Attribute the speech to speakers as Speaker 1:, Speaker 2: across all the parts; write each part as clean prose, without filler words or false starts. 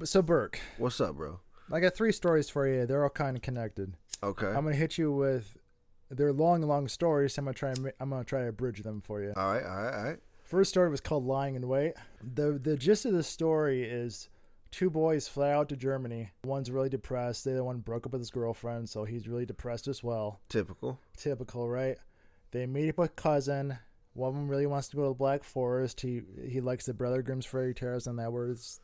Speaker 1: So, Burke,
Speaker 2: What's up, bro?
Speaker 1: I got 3 stories for you. They're all kind of connected.
Speaker 2: Okay.
Speaker 1: I'm gonna hit you with. They're long stories. So I'm gonna try to bridge them for you.
Speaker 2: All right.
Speaker 1: First story was called "Lying in Wait." The gist of the story is 2 boys fly out to Germany. One's really depressed. The other one broke up with his girlfriend, so he's really depressed as well.
Speaker 2: Typical,
Speaker 1: right? They meet up with cousin. One of them really wants to go to the Black Forest. He likes the Brother Grimm's fairy tales, and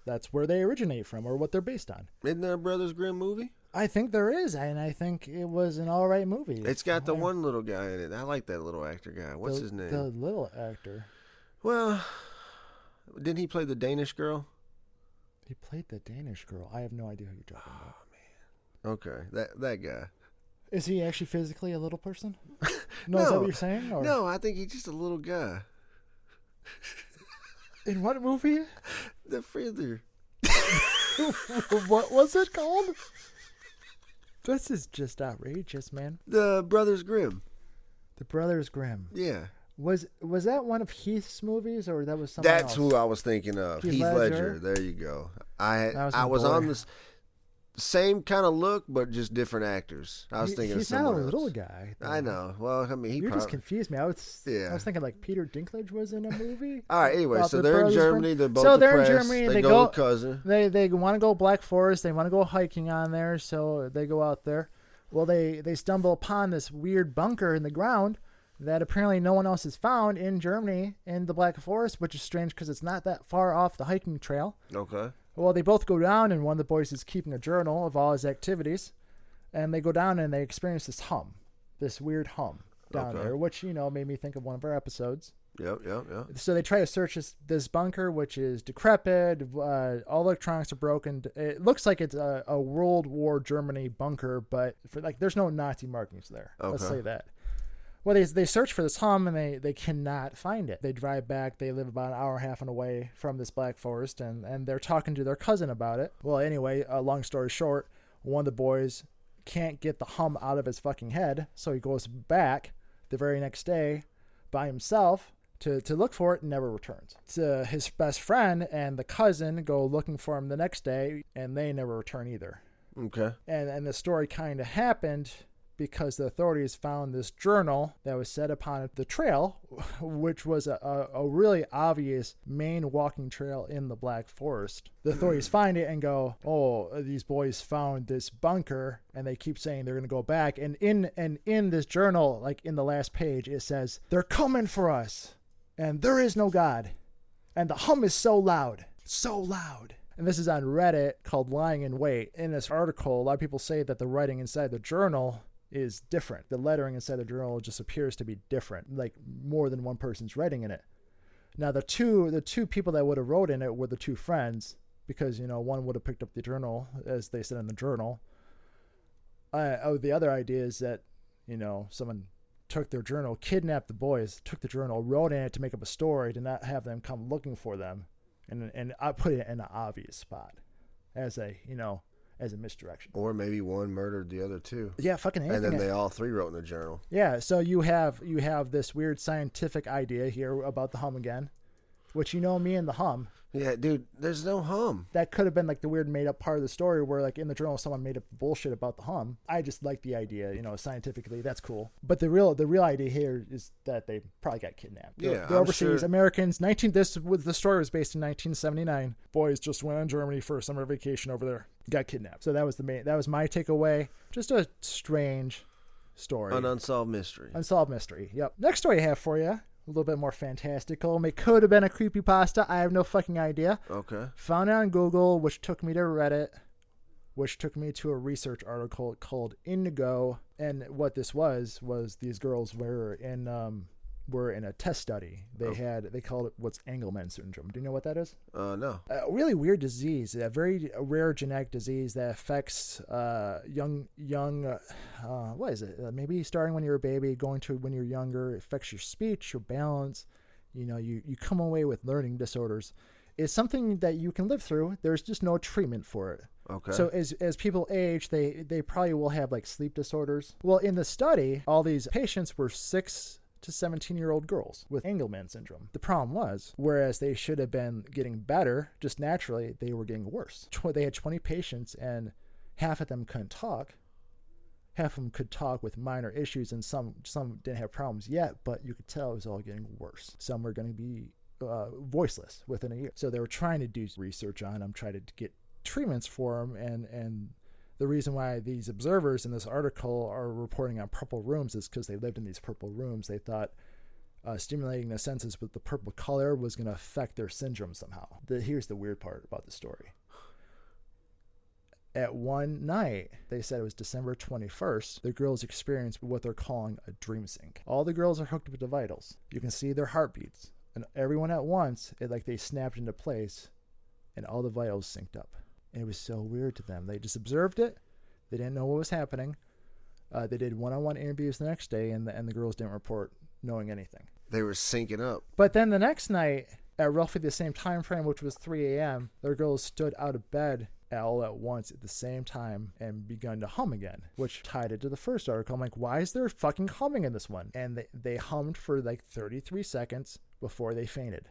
Speaker 1: that's where they originate from, or what they're based on.
Speaker 2: Isn't there a Brothers Grimm movie?
Speaker 1: I think there is, and I think it was an all right movie.
Speaker 2: It's got the one little guy in it. I like that little actor guy. What's his name?
Speaker 1: The little actor.
Speaker 2: Well, didn't he play the Danish girl?
Speaker 1: He played the Danish girl. I have no idea who you're talking about.
Speaker 2: Oh, man. Okay, that guy.
Speaker 1: Is he actually physically a little person? No, is that what you're saying? Or?
Speaker 2: No, I think he's just a little guy.
Speaker 1: In what movie?
Speaker 2: The Fritter.
Speaker 1: What was it called? This is just outrageous, man.
Speaker 2: The Brothers Grimm.
Speaker 1: The Brothers Grimm.
Speaker 2: Yeah.
Speaker 1: Was that one of Heath's movies, or that was someone else?
Speaker 2: That's who I was thinking of. Heath Ledger. There you go. I was on the same kind of look, but just different actors. I was thinking of someone else.
Speaker 1: He's not a little guy.
Speaker 2: I know. Well, I mean,
Speaker 1: you just confused me. I was thinking like Peter Dinklage was in a movie.
Speaker 2: All right. Anyway, so they're in Germany. They're both
Speaker 1: they're
Speaker 2: depressed.
Speaker 1: in Germany.
Speaker 2: They go to cousin.
Speaker 1: They want to go Black Forest. They want to go hiking on there, so they go out there. Well, they stumble upon this weird bunker in the ground that apparently no one else has found in Germany in the Black Forest, which is strange because it's not that far off the hiking trail.
Speaker 2: Okay.
Speaker 1: Well, they both go down, and one of the boys is keeping a journal of all his activities, and they go down and they experience this weird hum down there, which, made me think of one of our episodes.
Speaker 2: Yep.
Speaker 1: So they try to search this bunker, which is decrepit. All electronics are broken. It looks like it's a World War Germany bunker, but there's no Nazi markings there. Okay. Let's say that. Well, they search for this hum, and they cannot find it. They drive back. They live about an hour and a half away from this Black Forest, and they're talking to their cousin about it. Well, anyway, long story short, one of the boys can't get the hum out of his fucking head, so he goes back the very next day by himself to look for it and never returns. So his best friend and the cousin go looking for him the next day, and they never return either.
Speaker 2: Okay.
Speaker 1: And the story kind of happened because the authorities found this journal that was set upon the trail, which was a really obvious main walking trail in the Black Forest. The authorities find it and go, "Oh, these boys found this bunker," and they keep saying they're going to go back. And in this journal, like in the last page, it says, "They're coming for us, and there is no God, and the hum is so loud, so loud." And this is on Reddit called "Lying in Wait." In this article, a lot of people say that the writing inside the journal is different. The lettering inside the journal just appears to be different, like more than one person's writing in it. Now, the two people that would have wrote in it were the 2 friends, because one would have picked up the journal, as they said in the journal. The other idea is that someone took their journal, kidnapped the boys, took the journal, wrote in it to make up a story, to not have them come looking for them, and I put it in an obvious spot as a misdirection.
Speaker 2: Or maybe one murdered the other 2.
Speaker 1: Yeah, fucking anything.
Speaker 2: And then they all 3 wrote in the journal.
Speaker 1: Yeah, so you have this weird scientific idea here about the hum again, which me and the hum.
Speaker 2: Yeah, dude, there's no hum.
Speaker 1: That could have been like the weird made up part of the story where like in the journal someone made up bullshit about the hum. I just like the idea, scientifically, that's cool. But the real idea here is that they probably got kidnapped.
Speaker 2: Yeah,
Speaker 1: the overseas sure. Americans. The story was based in 1979. Boys just went on Germany for a summer vacation over there. Got kidnapped. So that was my takeaway. Just a strange story.
Speaker 2: An unsolved mystery.
Speaker 1: Unsolved mystery. Yep. Next story I have for you. A little bit more fantastical. It could have been a creepypasta. I have no fucking idea.
Speaker 2: Okay.
Speaker 1: Found it on Google, which took me to Reddit, which took me to a research article called Indigo. And what this was these girls were in a test study. They called it what's Engelmann syndrome. Do you know what that is?
Speaker 2: No.
Speaker 1: A really weird disease, a very rare genetic disease that affects young. What is it? Maybe starting when you're a baby, going to when you're younger. It affects your speech, your balance. You come away with learning disorders. It's something that you can live through. There's just no treatment for it.
Speaker 2: Okay.
Speaker 1: So as people age, they probably will have like sleep disorders. Well, in the study, all these patients were 6 to 17-year-old girls with Engelmann syndrome. The problem was, whereas they should have been getting better, just naturally, they were getting worse. They had 20 patients, and half of them couldn't talk. Half of them could talk with minor issues, and some didn't have problems yet, but you could tell it was all getting worse. Some were going to be voiceless within a year. So they were trying to do research on them, try to get treatments for them, and the reason why these observers in this article are reporting on purple rooms is because they lived in these purple rooms. They thought stimulating the senses with the purple color was going to affect their syndrome somehow. Here's the weird part about the story. At one night, they said it was December 21st, the girls experienced what they're calling a dream sync. All the girls are hooked up to vitals. You can see their heartbeats. And everyone at once, they snapped into place, and all the vitals synced up. And it was so weird to them. They just observed it. They didn't know what was happening. They did one-on-one interviews the next day, and the girls didn't report knowing anything.
Speaker 2: They were syncing up.
Speaker 1: But then the next night, at roughly the same time frame, which was 3 a.m., their girls stood out of bed all at once at the same time and begun to hum again, which tied it to the first article. I'm like, why is there fucking humming in this one? And they hummed for 33 seconds before they fainted.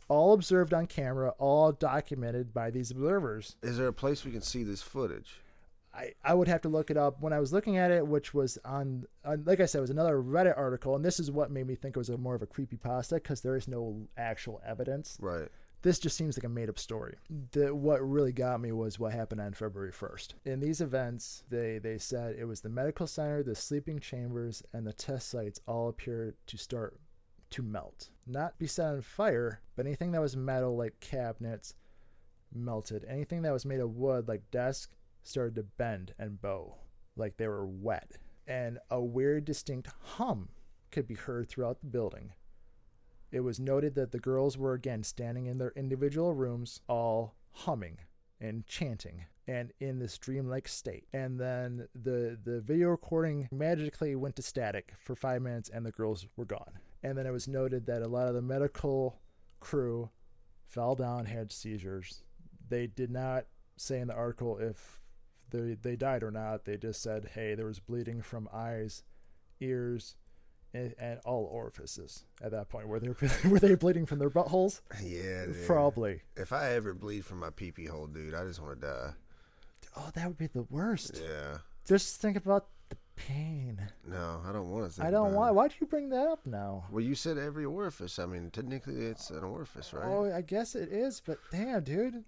Speaker 1: All observed on camera, all documented by these observers.
Speaker 2: Is there a place we can see this footage?
Speaker 1: I would have to look it up. When I was looking at it, which was on like I said, it was another Reddit article, and this is what made me think it was more of a creepypasta, because there is no actual evidence.
Speaker 2: Right.
Speaker 1: This just seems like a made-up story. What really got me was what happened on February 1st. In these events, they said it was the medical center, the sleeping chambers, and the test sites all appeared to start to melt. Not be set on fire, but anything that was metal, like cabinets, melted. Anything that was made of wood, like desks, started to bend and bow, like they were wet. And a weird, distinct hum could be heard throughout the building. It was noted that the girls were again standing in their individual rooms, all humming and chanting and in this dreamlike state. And then the video recording magically went to static for 5 minutes, and the girls were gone. And then it was noted that a lot of the medical crew fell down, had seizures. They did not say in the article if they died or not. They just said, hey, there was bleeding from eyes, ears, and all orifices at that point. Were they bleeding from their buttholes?
Speaker 2: Yeah, dude.
Speaker 1: Probably.
Speaker 2: If I ever bleed from my pee-pee hole, dude, I just want to die.
Speaker 1: Oh, that would be the worst.
Speaker 2: Yeah.
Speaker 1: Just think about the pain.
Speaker 2: No, I don't want to think
Speaker 1: I don't
Speaker 2: about
Speaker 1: want. Why'd you bring that up now?
Speaker 2: Well, you said every orifice. I mean, technically it's an orifice, right?
Speaker 1: Oh, I guess it is, but damn, dude.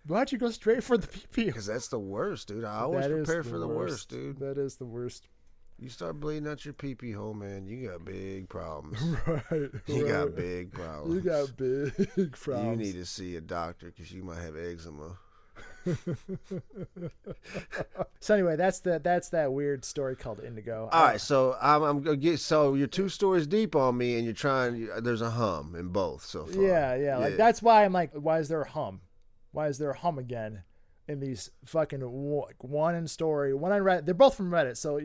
Speaker 1: Why'd you go straight for the pee-pee?
Speaker 2: Because that's the worst, dude. I always prepare for the worst, dude.
Speaker 1: That is the worst.
Speaker 2: You start bleeding out your pee-pee hole, man, you got big problems.
Speaker 1: Right.
Speaker 2: You got big problems.
Speaker 1: You got big problems.
Speaker 2: You need to see a doctor because you might have eczema.
Speaker 1: So anyway, that's that weird story called Indigo.
Speaker 2: All right, so I'm gonna get. So you're 2 stories deep on me, and you're trying. There's a hum in both so far.
Speaker 1: Yeah. Like that's why I'm like, why is there a hum? Why is there a hum again in these fucking one in story, one on Reddit? They're both from Reddit, so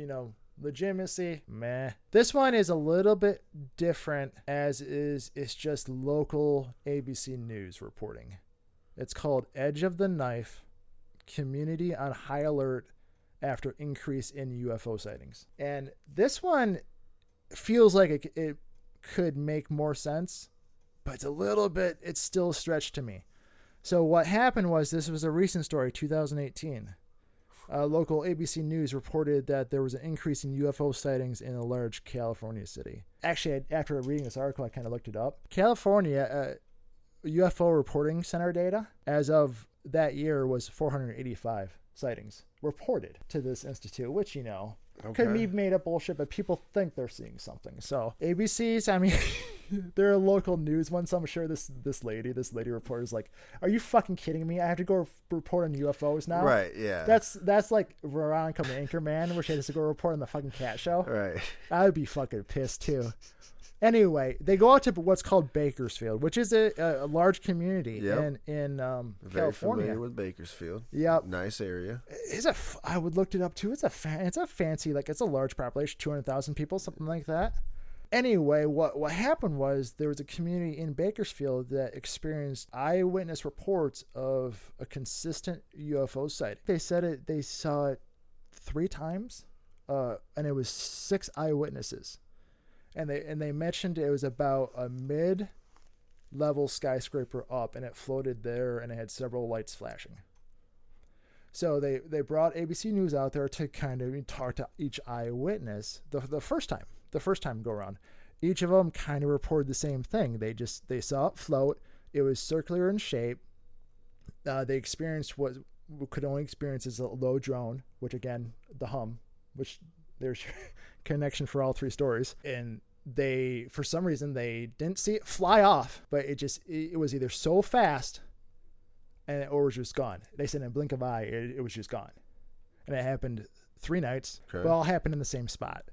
Speaker 1: legitimacy, meh. This one is a little bit different, as it's just local ABC News reporting. It's called Edge of the Knife, Community on High Alert After Increase in UFO Sightings. And this one feels like it could make more sense, but it's still a stretch to me. So what happened was, this was a recent story, 2018. Local ABC News reported that there was an increase in UFO sightings in a large California city. Actually, after reading this article, I kind of looked it up. California UFO reporting center data as of that year was 485 sightings reported to this institute, which, could be made up bullshit, but people think they're seeing something. So ABC's, I mean, they're a local news one, so I'm sure this lady reporter is like, are you fucking kidding me? I have to go report on UFOs now?
Speaker 2: Right, yeah.
Speaker 1: That's like Veronica from Anchorman, where she has to go report on the fucking cat show.
Speaker 2: Right.
Speaker 1: I would be fucking pissed too. Anyway, they go out to what's called Bakersfield, which is a large community in
Speaker 2: Very
Speaker 1: California.
Speaker 2: Familiar with Bakersfield.
Speaker 1: Yep.
Speaker 2: Nice area.
Speaker 1: I would looked it up too. It's a fancy, like, it's a large population, 200,000 people, something like that. Anyway, what happened was there was a community in Bakersfield that experienced eyewitness reports of a consistent UFO sighting. They said they saw it 3 times, and it was 6 eyewitnesses. And they mentioned it was about a mid-level skyscraper up, and it floated there, and it had several lights flashing. So they brought ABC News out there to kind of talk to each eyewitness the first time go around. Each of them kind of reported the same thing. They saw it float. It was circular in shape. They experienced what we could only experience as a low drone, which again, the hum, which there's connection for all three stories. And for some reason, they didn't see it fly off, but it was either so fast or it was just gone. They said in a blink of an eye, it was just gone. And it happened 3 nights, but all happened in the same spot.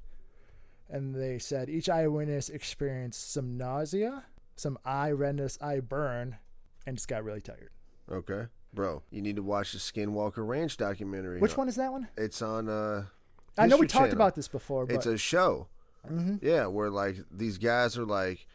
Speaker 1: And they said each eyewitness experienced some nausea, some eye redness, eye burn, and just got really tired.
Speaker 2: Okay. Bro, you need to watch the Skinwalker Ranch documentary.
Speaker 1: Which one is that one?
Speaker 2: It's on
Speaker 1: I know we talked about this before, but
Speaker 2: it's a show.
Speaker 1: Mm-hmm.
Speaker 2: Yeah, where like these guys are like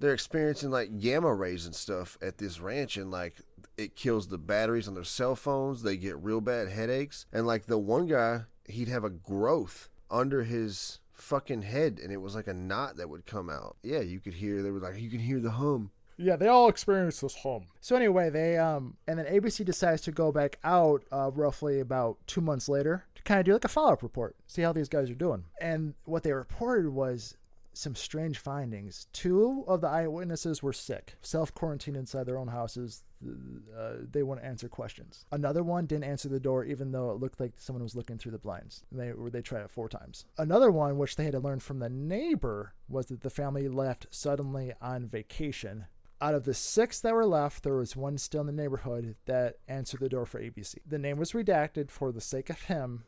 Speaker 2: they're experiencing like gamma rays and stuff at this ranch, and like it kills the batteries on their cell phones. They get real bad headaches, and like the one guy, he'd have a growth under his fucking head, and it was like a knot that would come out. Yeah, you could hear. They were like, you can hear the hum.
Speaker 1: Yeah, they all experienced this hum. So anyway, they and then ABC decides to go back out roughly about 2 months later to kind of do like a follow-up report, see how these guys are doing. And what they reported was some strange findings. 2 of the eyewitnesses were sick, self-quarantined inside their own houses. They wouldn't answer questions. Another one didn't answer the door even though it looked like someone was looking through the blinds. They tried it 4 times. Another one, which they had to learn from the neighbor, was that the family left suddenly on vacation. Out of the 6 that were left, there was one still in the neighborhood that answered the door for ABC. The name was redacted for the sake of him,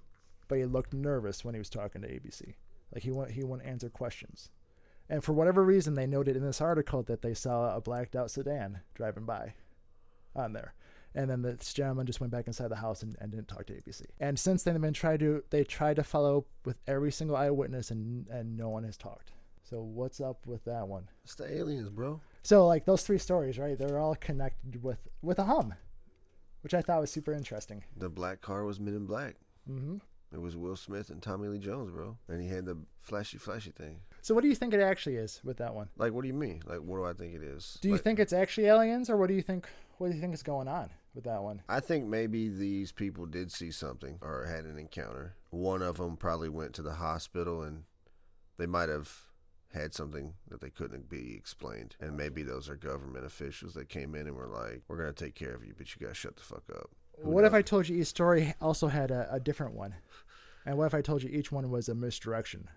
Speaker 1: but he looked nervous when he was talking to ABC. Like he wouldn't answer questions. And for whatever reason, they noted in this article that they saw a blacked out sedan driving by on there. And then this gentleman just went back inside the house and didn't talk to ABC. And since then, they tried to follow up with every single eyewitness, and no one has talked. So what's up with that one?
Speaker 2: It's the aliens, bro.
Speaker 1: So like those 3 stories, right? They're all connected with a hum, which I thought was super interesting.
Speaker 2: The black car was Men in Black.
Speaker 1: Mm-hmm.
Speaker 2: It was Will Smith and Tommy Lee Jones, bro. And he had the flashy thing.
Speaker 1: So what do you think it actually is with that one?
Speaker 2: Like, what do you mean? Like, what do I think it is?
Speaker 1: Do you think it's actually aliens, or what do you think is going on with that one?
Speaker 2: I think maybe these people did see something or had an encounter. One of them probably went to the hospital, and they might have had something that they couldn't be explained. And maybe those are government officials that came in and were like, we're going to take care of you, but you got to shut the fuck up.
Speaker 1: What if I told you each story also had a different one? And what if I told you each one was a misdirection?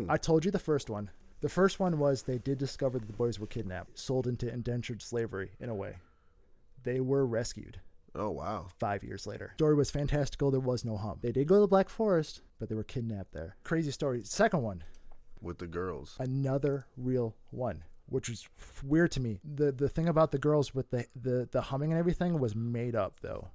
Speaker 1: I told you the first one. The first one was they did discover that the boys were kidnapped, sold into indentured slavery in a way. They were rescued.
Speaker 2: Oh, wow.
Speaker 1: 5 years later. Story was fantastical. There was no hump. They did go to the Black Forest, but they were kidnapped there. Crazy story. Second one.
Speaker 2: With the girls.
Speaker 1: Another real one, which was weird to me. The thing about the girls with the humming and everything was made up, though.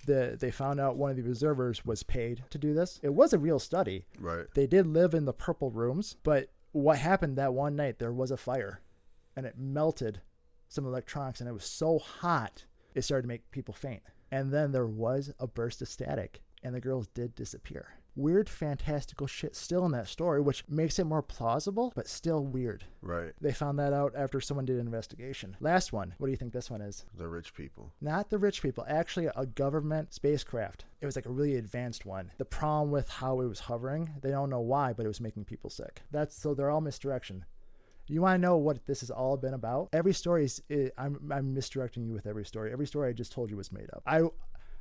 Speaker 1: They found out one of the observers was paid to do this. It was a real study.
Speaker 2: Right.
Speaker 1: They did live in the purple rooms, but what happened that one night, there was a fire, and it melted some electronics, and it was so hot, it started to make people faint. And then there was a burst of static, and the girls did disappear. Weird, fantastical shit still in that story, which makes it more plausible, but still weird.
Speaker 2: Right.
Speaker 1: They found that out after someone did an investigation. Last one. What do you think this one is?
Speaker 2: The rich people.
Speaker 1: Not the rich people. Actually, a government spacecraft. It was like a really advanced one. The problem with how it was hovering, they don't know why, but it was making people sick. So they're all misdirection. You want to know what this has all been about? Every story I'm misdirecting you with every story. Every story I just told you was made up.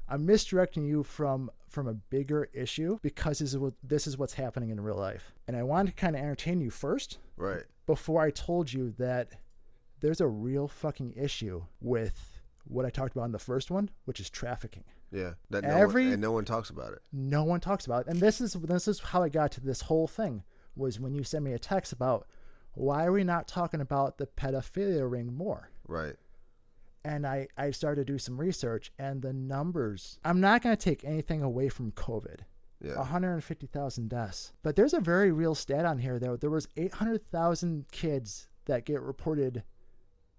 Speaker 1: I'm misdirecting you from a bigger issue because this is what's happening in real life. And I wanted to kind of entertain you first.
Speaker 2: Right.
Speaker 1: Before I told you that there's a real fucking issue with what I talked about in the first one, which is trafficking.
Speaker 2: Yeah. That no one talks about it.
Speaker 1: No one talks about it. And this is how I got to this whole thing, was when you sent me a text about why are we not talking about the pedophilia ring more?
Speaker 2: Right.
Speaker 1: And I started to do some research, and the numbers, I'm not going to take anything away from COVID. Yeah. 150,000 deaths. But there's a very real stat on here, though. There was 800,000 kids that get reported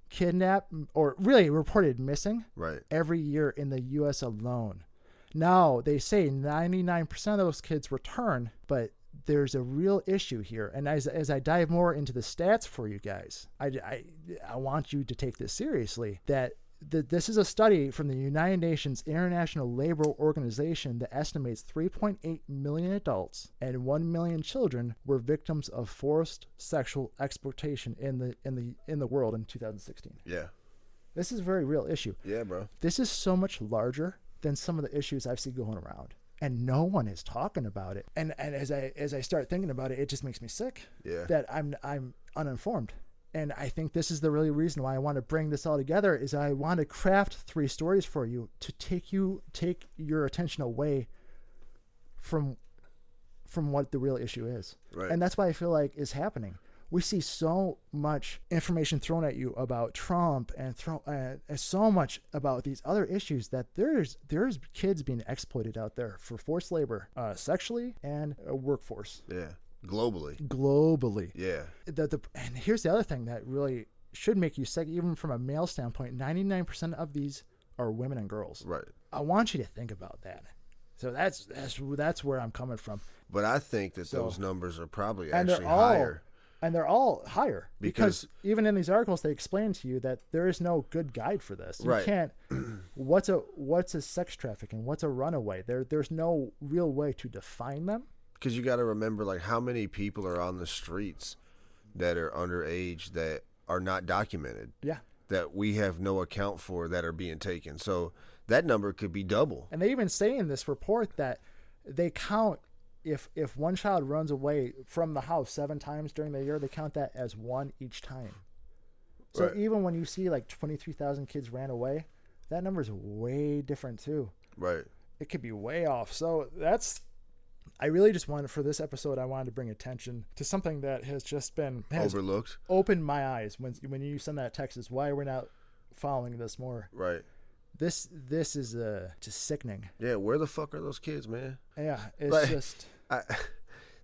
Speaker 1: kidnapped, or really reported missing,
Speaker 2: right, every
Speaker 1: year in the U.S. alone. Now, they say 99% of those kids return, but there's a real issue here. And as I dive more into the stats for you guys, I want you to take this seriously, that this is a study from the United Nations International Labor Organization that estimates 3.8 million adults and 1 million children were victims of forced sexual exploitation in the world in 2016.
Speaker 2: Yeah.
Speaker 1: This is a very real issue.
Speaker 2: Yeah, bro.
Speaker 1: This is so much larger than some of the issues I've seen going around. And no one is talking about it. And as I start thinking about it, it just makes me sick.
Speaker 2: Yeah.
Speaker 1: That I'm uninformed. And I think this is the really reason why I want to bring this all together, is I want to craft 3 stories for you to take your attention away from what the real issue is.
Speaker 2: Right.
Speaker 1: And that's why I feel like is happening. We see so much information thrown at you about Trump and so much about these other issues that there's kids being exploited out there for forced labor, sexually and workforce.
Speaker 2: Yeah. Globally.
Speaker 1: Yeah. And here's the other thing that really should make you sick, even from a male standpoint. 99% of these are women and girls.
Speaker 2: Right.
Speaker 1: I want you to think about that. So that's where I'm coming from.
Speaker 2: But I think that those numbers are probably actually higher.
Speaker 1: And they're all higher because even in these articles, they explain to you that there is no good guide for this. You can't. What's a sex trafficking? What's a runaway? There's no real way to define them.
Speaker 2: Because you got to remember, like, how many people are on the streets that are underage that are not documented. Yeah. That we have no account for that are being taken. So that number could be double.
Speaker 1: And they even say in this report that they count. If one child runs away from the house 7 times during the year, they count that as 1 each time. So even when you see like 23,000 kids ran away, that number is way different too. Right. It could be way off. So I really just wanted, for this episode, I wanted to bring attention to something that has just been
Speaker 2: overlooked.
Speaker 1: Opened my eyes when you send that text, is why we're not following this more. Right. This is just sickening.
Speaker 2: Yeah, where the fuck are those kids, man?
Speaker 1: Yeah, it's just...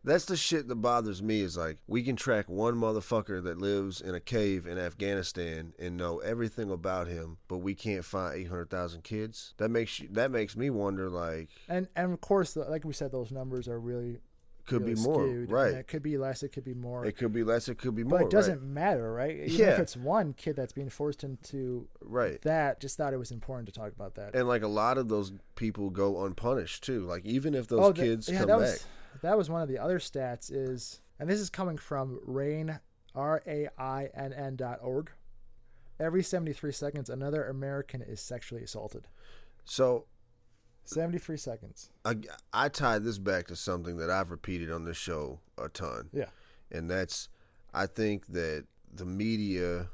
Speaker 2: That's the shit that bothers me, is like, we can track one motherfucker that lives in a cave in Afghanistan and know everything about him, but we can't find 800,000 kids. That makes me wonder, like... And
Speaker 1: of course, like we said, those numbers are really...
Speaker 2: Could be more,
Speaker 1: skewed,
Speaker 2: right?
Speaker 1: It could be less, it could be more.
Speaker 2: It could be less, it could be more.
Speaker 1: But it doesn't matter, right? Even if it's one kid that's being forced into that, just thought it was important to talk about that.
Speaker 2: And like, a lot of those people go unpunished too. Like, even if those kids come back.
Speaker 1: That was one of the other stats is, and this is coming from RAINN, RAINN.org. Every 73 seconds, another American is sexually assaulted.
Speaker 2: So...
Speaker 1: 73 seconds.
Speaker 2: I tie this back to something that I've repeated on this show a ton. Yeah. And that's, I think that the media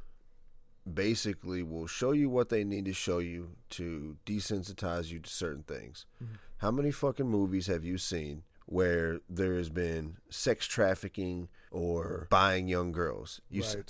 Speaker 2: basically will show you what they need to show you to desensitize you to certain things. Mm-hmm. How many fucking movies have you seen where there has been sex trafficking or buying young girls?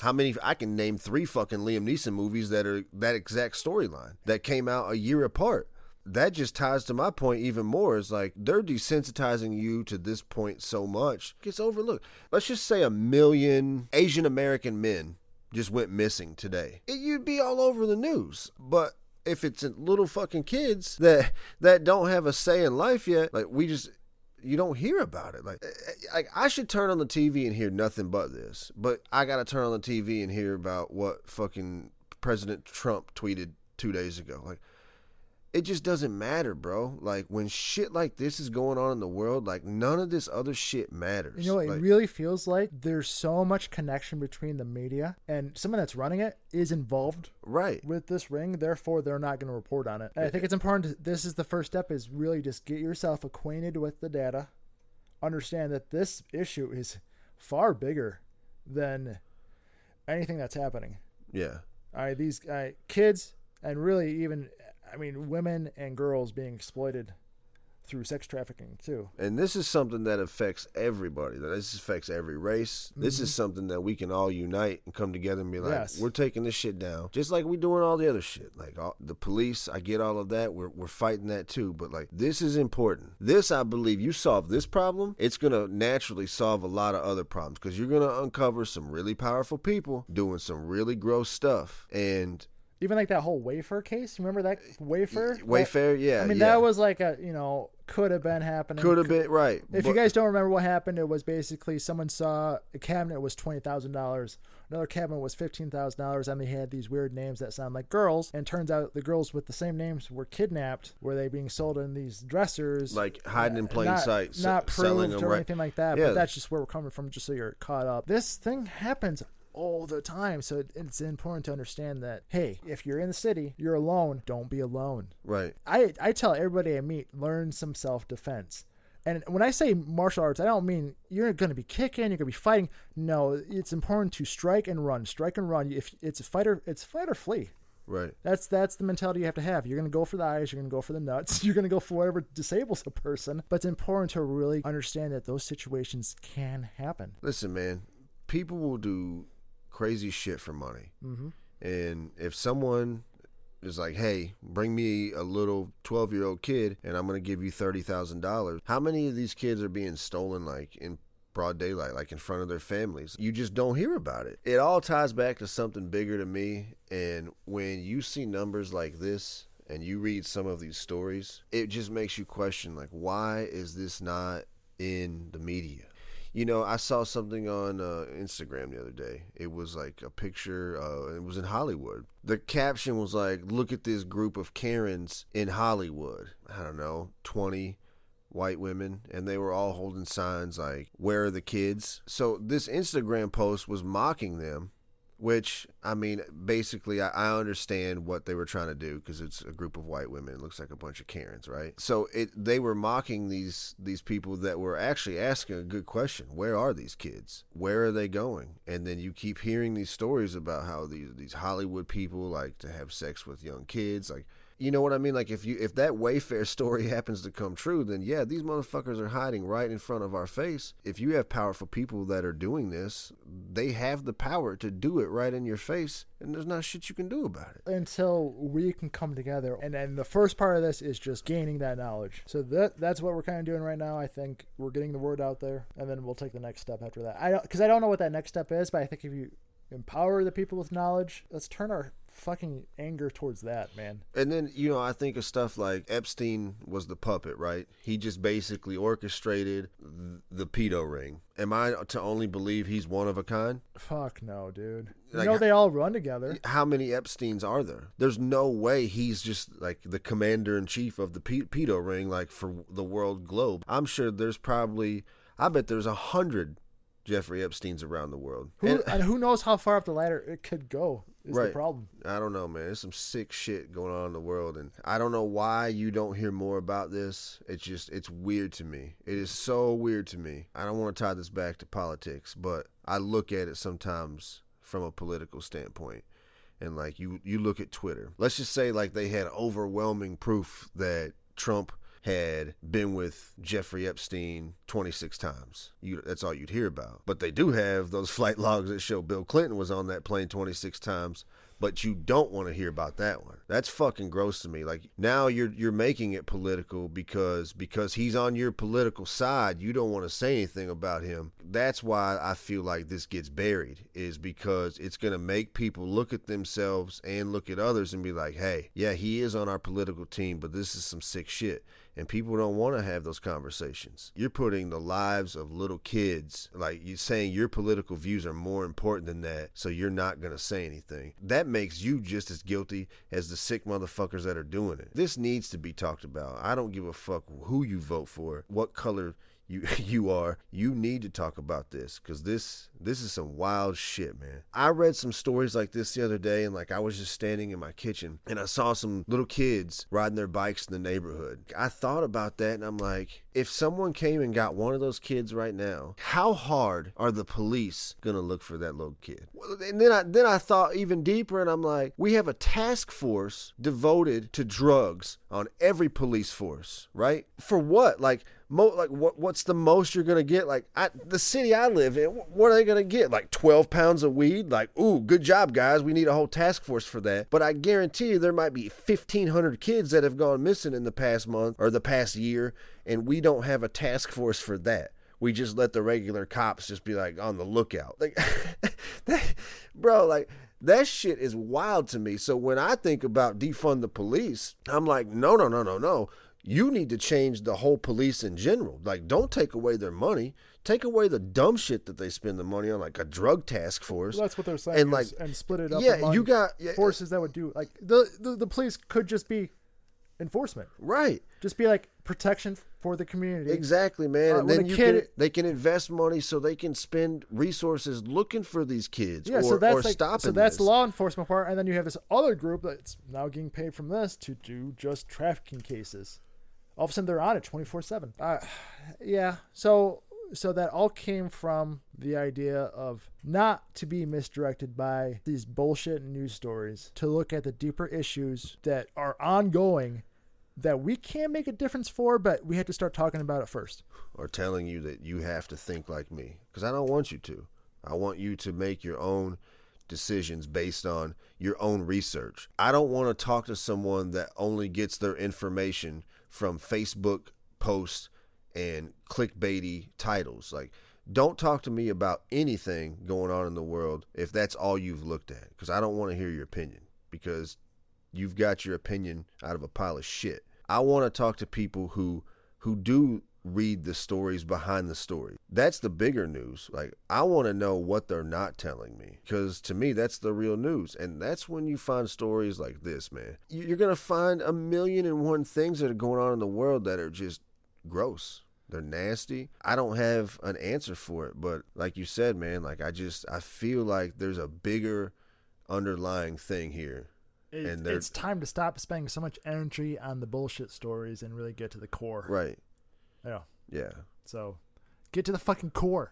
Speaker 2: How many? I can name 3 fucking Liam Neeson movies that are that exact storyline that came out a year apart. That just ties to my point even more. It's like, they're desensitizing you to this point so much, it gets overlooked. Let's just say 1 million Asian American men just went missing today. You'd be all over the news. But if it's little fucking kids that don't have a say in life yet, like, you don't hear about it. Like I should turn on the TV and hear nothing but this, but I gotta turn on the TV and hear about what fucking President Trump tweeted 2 days ago. Like, it just doesn't matter, bro. Like, when shit like this is going on in the world, like, none of this other shit matters.
Speaker 1: You know, it really feels like there's so much connection between the media and someone that's running it is involved with this ring. Therefore, they're not going to report on it. And I think it's important. This is the first step, is really just get yourself acquainted with the data. Understand that this issue is far bigger than anything that's happening. Yeah. All right, these kids, and really even... women and girls being exploited through sex trafficking too.
Speaker 2: And this is something that affects everybody. This affects every race. Mm-hmm. This is something that we can all unite and come together and be like, we're taking this shit down. Just like we're doing all the other shit. Like the police, I get all of that. We're fighting that too. But like, this is important. This, I believe, you solve this problem, it's going to naturally solve a lot of other problems, because you're going to uncover some really powerful people doing some really gross stuff. And even
Speaker 1: like that whole Wayfair case. Remember that Wayfair?
Speaker 2: Wayfair, yeah.
Speaker 1: that was like a, could have been happening.
Speaker 2: Could have been, right.
Speaker 1: If you guys don't remember what happened, it was basically someone saw a cabinet was $20,000. Another cabinet was $15,000, and they had these weird names that sound like girls. And turns out the girls with the same names were kidnapped. Were they being sold in these dressers?
Speaker 2: Like hiding in plain sight.
Speaker 1: Not
Speaker 2: selling
Speaker 1: proved
Speaker 2: them,
Speaker 1: or
Speaker 2: right.
Speaker 1: anything like that.
Speaker 2: Yeah.
Speaker 1: But that's just where we're coming from, just so you're caught up. This thing happens all the time, so it's important to understand that, hey, if you're in the city, you're alone, don't be alone.
Speaker 2: Right.
Speaker 1: I tell everybody I meet, learn some self-defense. And when I say martial arts, I don't mean you're going to be kicking, you're going to be fighting. No, it's important to strike and run. Strike and run. If it's fight or flee.
Speaker 2: Right.
Speaker 1: That's the mentality you have to have. You're going to go for the eyes. You're going to go for the nuts. You're going to go for whatever disables a person. But it's important to really understand that those situations can happen.
Speaker 2: Listen, man, people will do crazy shit for money. Mm-hmm. And if someone is like, hey, bring me a little 12-year-old kid and I'm going to give you $30,000. How many of these kids are being stolen like in broad daylight, like in front of their families? You just don't hear about it. It all ties back to something bigger to me. And when you see numbers like this and you read some of these stories, it just makes you question, like, why is this not in the media? You know, I saw something on Instagram the other day. It was like a picture. It was in Hollywood. The caption was like, look at this group of Karens in Hollywood. I don't know, 20 white women. And they were all holding signs like, where are the kids? So this Instagram post was mocking them. Which, I mean, basically, I understand what they were trying to do because it's a group of white women. It looks like a bunch of Karens, right? So they were mocking these people that were actually asking a good question. Where are these kids? Where are they going? And then you keep hearing these stories about how these Hollywood people like to have sex with young kids. Like, you know what I mean? Like, if that Wayfair story happens to come true, then yeah, these motherfuckers are hiding right in front of our face. If you have powerful people that are doing this, they have the power to do it right in your face, and there's not shit you can do about it.
Speaker 1: Until we can come together. And then the first part of this is just gaining that knowledge. So that's what we're kind of doing right now. I think we're getting the word out there, and then we'll take the next step after that. Because I don't know what that next step is, but I think if you empower the people with knowledge, let's turn our fucking anger towards that, man.
Speaker 2: And then, you know, I think of stuff like Epstein was the puppet, right? He just basically orchestrated the pedo ring. Am I to only believe he's one of a kind?
Speaker 1: Fuck no, dude.
Speaker 2: Like,
Speaker 1: you know they all run together.
Speaker 2: How many Epsteins are there? There's no way he's just like the commander-in-chief of the pedo ring, like for the world globe. I'm sure there's I bet there's 100 Jeffrey Epsteins around the world.
Speaker 1: And who knows how far up the ladder it could go is
Speaker 2: right.
Speaker 1: the problem.
Speaker 2: I don't know, man. There's some sick shit going on in the world, and I don't know why you don't hear more about this. It's weird to me. It is so weird to me. I don't want to tie this back to politics, but I look at it sometimes from a political standpoint. And like you look at Twitter. Let's just say like they had overwhelming proof that Trump had been with Jeffrey Epstein 26 times. That's all you'd hear about. But they do have those flight logs that show Bill Clinton was on that plane 26 times, but you don't want to hear about that one. That's fucking gross to me. Like, now you're making it political because he's on your political side, you don't want to say anything about him. That's why I feel like this gets buried, is because it's going to make people look at themselves and look at others and be like, hey, yeah, he is on our political team, but this is some sick shit. And people don't want to have those conversations. You're putting the lives of little kids, like you're saying your political views are more important than that, so you're not going to say anything. That makes you just as guilty as the sick motherfuckers that are doing it. This needs to be talked about. I don't give a fuck who you vote for, what color you are. You need to talk about this, because this is some wild shit, man. I read some stories like this the other day, and like I was just standing in my kitchen and I saw some little kids riding their bikes in the neighborhood. I thought about that, and I'm like, if someone came and got one of those kids right now, how hard are the police gonna look for that little kid? And then I thought even deeper, and I'm like, we have a task force devoted to drugs on every police force, right? For what? What's the most you're gonna get? Like, the city I live in, what are they gonna get? Like 12 pounds of weed? Like, ooh, good job, guys. We need a whole task force for that. But I guarantee you there might be 1,500 kids that have gone missing in the past month or the past year, and we don't have a task force for that. We just let the regular cops just be like on the lookout. Like, bro, like, that shit is wild to me. So when I think about defund the police, I'm like, no. You need to change the whole police in general. Like, don't take away their money. Take away the dumb shit that they spend the money on, like a drug task force.
Speaker 1: Well, that's what they're saying. And split it up. Among
Speaker 2: you got
Speaker 1: forces that would do like the police could just be enforcement,
Speaker 2: right?
Speaker 1: Just be like protection for the community.
Speaker 2: Exactly, man. And then they can invest money so they can spend resources looking for these kids.
Speaker 1: Yeah,
Speaker 2: stopping.
Speaker 1: So that's the law enforcement part, and then you have this other group that's now getting paid from this to do just trafficking cases. All of a sudden, they're on it 24/7. Yeah. So that all came from the idea of not to be misdirected by these bullshit news stories, to look at the deeper issues that are ongoing that we can't make a difference for, but we had to start talking about it first.
Speaker 2: Or telling you that you have to think like me, because I don't want you to. I want you to make your own decisions based on your own research. I don't want to talk to someone that only gets their information from Facebook posts and clickbaity titles. Like, don't talk to me about anything going on in the world if that's all you've looked at, because I don't want to hear your opinion, because you've got your opinion out of a pile of shit. I want to talk to people who do read the stories behind the story. That's the bigger news. Like, I want to know what they're not telling me, because to me, that's the real news. And that's when you find stories like this, man. You're going to find 1,000,001 things that are going on in the world that are just gross. They're nasty. I don't have an answer for it, but like you said, man, like I feel like there's a bigger underlying thing here.
Speaker 1: It's time to stop spending so much energy on the bullshit stories and really get to the core.
Speaker 2: Right.
Speaker 1: Yeah.
Speaker 2: Yeah.
Speaker 1: So get to the fucking core.